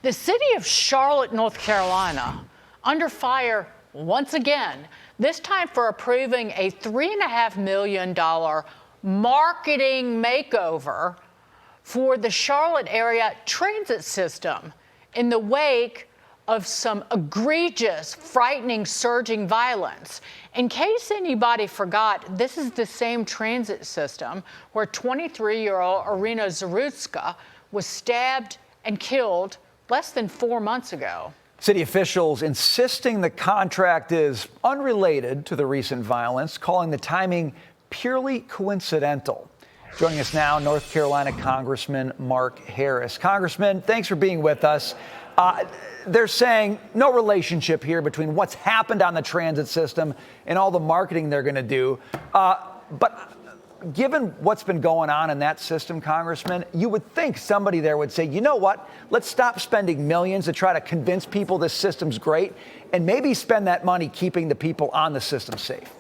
The city of Charlotte, North Carolina, under fire once again, this time for approving a $3.5 million marketing makeover for the Charlotte area transit system in the wake of some egregious, frightening, surging violence. In case anybody forgot, this is the same transit system where 23-year-old Irina Zarutska was stabbed and killed less than 4 months ago. City officials insisting the contract is unrelated to the recent violence, calling the timing purely coincidental. Joining us now, North Carolina Congressman Mark Harris. Congressman, thanks for being with us. They're saying no relationship here between what's happened on the transit system and all the marketing they're going to do. But given what's been going on in that system, Congressman, you would think somebody there would say, you know what, let's stop spending millions to try to convince people this system's great and maybe spend that money keeping the people on the system safe.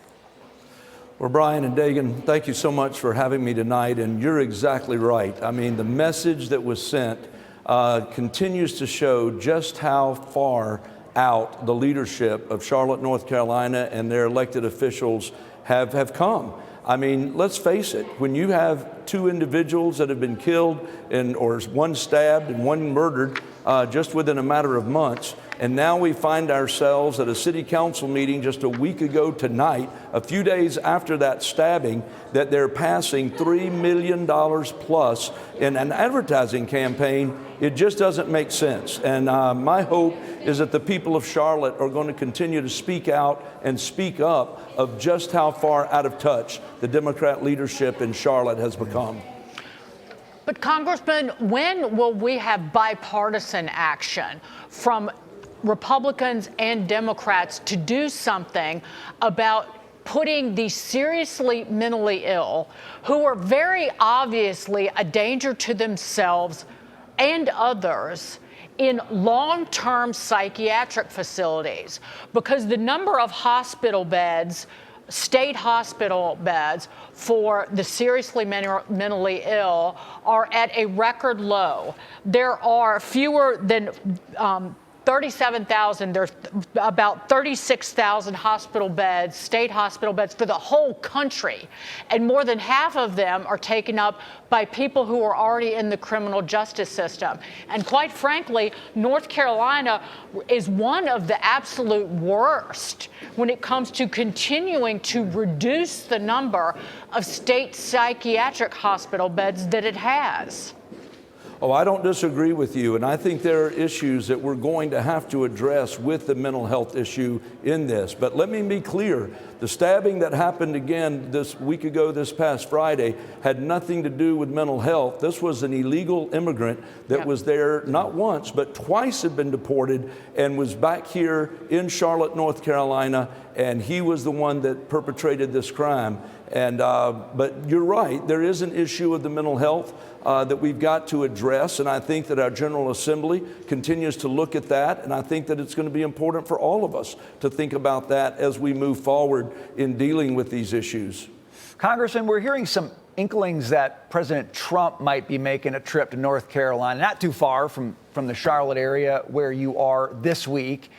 Well, Brian and Dagan, thank you so much for having me tonight. And you're exactly right. I mean, the message that was sent continues to show just how far out the leadership of Charlotte, North Carolina and their elected officials have come. I mean, let's face it, when you have 2 individuals that have been killed or one stabbed and one murdered just within a matter of months, and now we find ourselves at a city council meeting just a week ago tonight, a few days after that stabbing, that they're passing $3 million plus in an advertising campaign. It just doesn't make sense. And my hope is that the people of Charlotte are going to continue to speak out and speak up of just how far out of touch the Democrat leadership in Charlotte has become. But Congressman, when will we have bipartisan action from Republicans and Democrats to do something about putting these seriously mentally ill, who are very obviously a danger to themselves and others, in long-term psychiatric facilities? Because the number of hospital beds, state hospital beds for the seriously mentally ill are at a record low. There are fewer than 37,000, there's about 36,000 hospital beds, state hospital beds for the whole country. And more than half of them are taken up by people who are already in the criminal justice system. And quite frankly, North Carolina is one of the absolute worst when it comes to continuing to reduce the number of state psychiatric hospital beds that it has. Oh, I don't disagree with you, and I think there are issues that we're going to have to address with the mental health issue in this. But let me be clear, the stabbing that happened again this week ago, this past Friday, had nothing to do with mental health. This was an illegal immigrant that was there not once, but twice had been deported and was back here in Charlotte, North Carolina, and he was the one that perpetrated this crime. And but you're right, there is an issue of the mental health that we've got to address, and I think that our General Assembly continues to look at that, and I think that it's going to be important for all of us to think about that as we move forward in dealing with these issues. Congressman, we're hearing some inklings that President Trump might be making a trip to North Carolina, not too far from the Charlotte area where you are this week.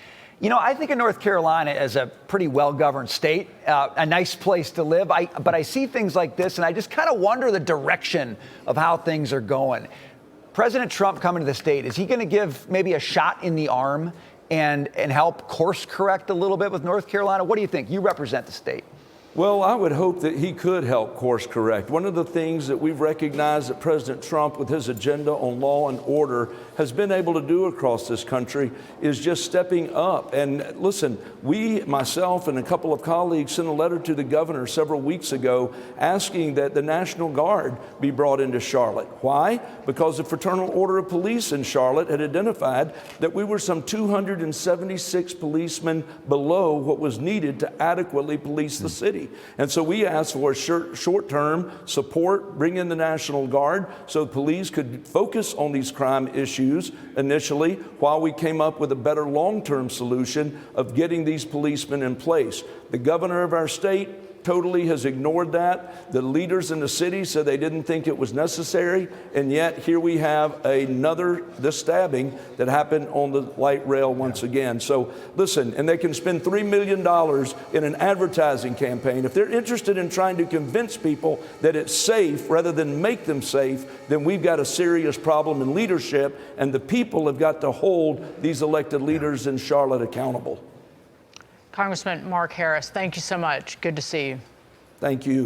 You know, I think of North Carolina as a pretty well-governed state, a nice place to live. But I see things like this, and I just kind of wonder the direction of how things are going. President Trump coming to the state, is he going to give maybe a shot in the arm and help course correct a little bit with North Carolina? What do you think? You represent the state. Well, I would hope that he could help course correct. One of the things that we've recognized that President Trump, with his agenda on law and order, has been able to do across this country is just stepping up. And listen, myself and a couple of colleagues sent a letter to the governor several weeks ago asking that the National Guard be brought into Charlotte. Why? Because the Fraternal Order of Police in Charlotte had identified that we were some 276 policemen below what was needed to adequately police the city. And so we asked for short-term support, bring in the National Guard so police could focus on these crime issues initially while we came up with a better long-term solution of getting these policemen in place. The governor of our state totally has ignored that. The leaders in the city said they didn't think it was necessary, and yet here we have this stabbing that happened on the light rail once again. So listen, and they can spend $3 million in an advertising campaign. If they're interested in trying to convince people that it's safe rather than make them safe, then we've got a serious problem in leadership, and the people have got to hold these elected leaders in Charlotte accountable. Congressman Mark Harris, thank you so much. Good to see you. Thank you.